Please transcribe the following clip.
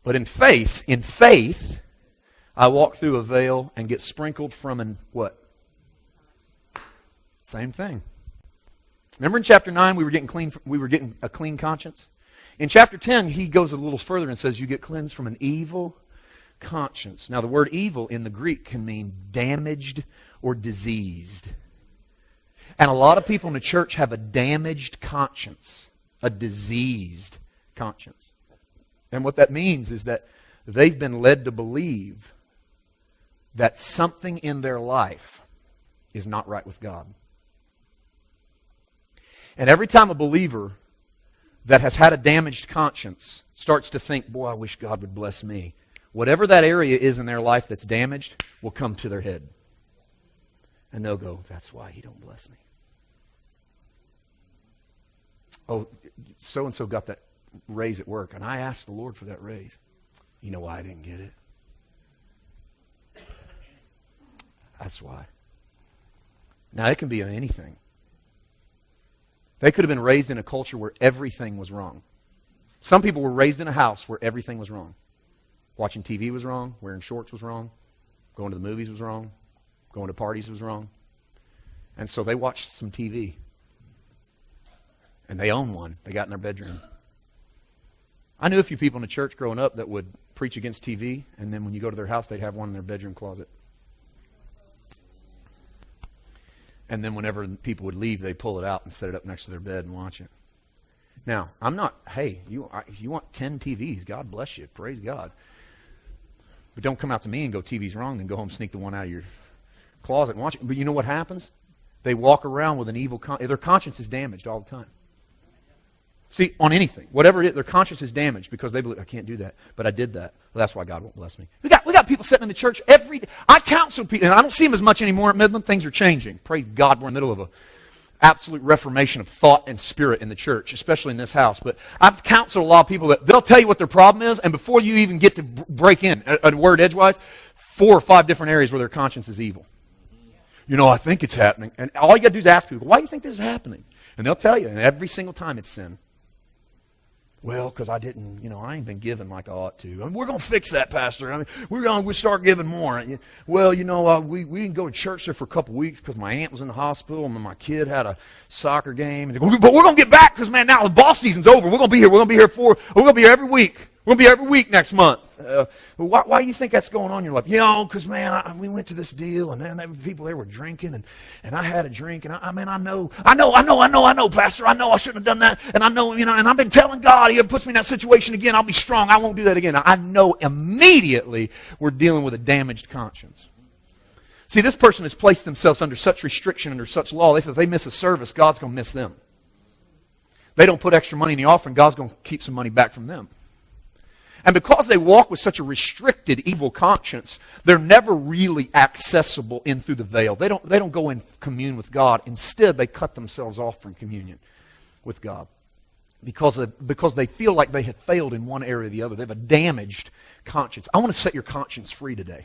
But in faith, I walk through a veil and get sprinkled from an what? Same thing. Remember in chapter 9 we were getting a clean conscience? In chapter 10 he goes a little further and says you get cleansed from an evil conscience. Now the word evil in the Greek can mean damaged or diseased. And a lot of people in the church have a damaged conscience, a diseased conscience. And what that means is that they've been led to believe that something in their life is not right with God. And every time a believer that has had a damaged conscience starts to think, boy, I wish God would bless me, whatever that area is in their life that's damaged will come to their head. And they'll go, that's why he don't bless me. Oh, so-and-so got that raise at work, and I asked the Lord for that raise. You know why I didn't get it? That's why. Now, it can be anything. They could have been raised in a culture where everything was wrong. Some people were raised in a house where everything was wrong. Watching TV was wrong. Wearing shorts was wrong. Going to the movies was wrong. Going to parties was wrong. And so they watched some TV. And they owned one. They got in their bedroom. I knew a few people in the church growing up that would preach against TV, and then when you go to their house, they'd have one in their bedroom closet. And then whenever people would leave, they'd pull it out and set it up next to their bed and watch it. Now, I'm not, hey, you want 10 TVs, God bless you, praise God. But don't come out to me and go, TV's wrong, then go home and sneak the one out of your closet and watch it. But you know what happens? They walk around with an evil their conscience is damaged all the time. See, on anything, whatever it is, their conscience is damaged because they believe, I can't do that, but I did that. Well, that's why God won't bless me. We got people sitting in the church every day. I counsel people, and I don't see them as much anymore at Midland. Things are changing. Praise God, we're in the middle of an absolute reformation of thought and spirit in the church, especially in this house. But I've counseled a lot of people that they'll tell you what their problem is, and before you even get to break in, a word edgewise, 4 or 5 different areas where their conscience is evil. You know, I think it's happening. And all you got to do is ask people, why do you think this is happening? And they'll tell you, and every single time it's sin. Well, because I didn't, I ain't been giving like I ought to. We're going to fix that, Pastor. We'll start giving more. Well, we didn't go to church there for a couple weeks because my aunt was in the hospital and my kid had a soccer game. But we're going to get back because, man, now the ball season's over. We're going to be here. We're going to be here every week. We're going to be every week next month. Why do you think that's going on in your life? Because, man, we went to this deal, and then there were people there were drinking, and I had a drink, and I know, Pastor. I know I shouldn't have done that, and I know, and I've been telling God, He puts me in that situation again, I'll be strong. I won't do that again. I know immediately we're dealing with a damaged conscience. See, this person has placed themselves under such restriction, under such law, if they miss a service, God's going to miss them. They don't put extra money in the offering, God's going to keep some money back from them. And because they walk with such a restricted evil conscience, they're never really accessible in through the veil. They don't go and commune with God. Instead, they cut themselves off from communion with God. Because they feel like they have failed in one area or the other. They have a damaged conscience. I want to set your conscience free today.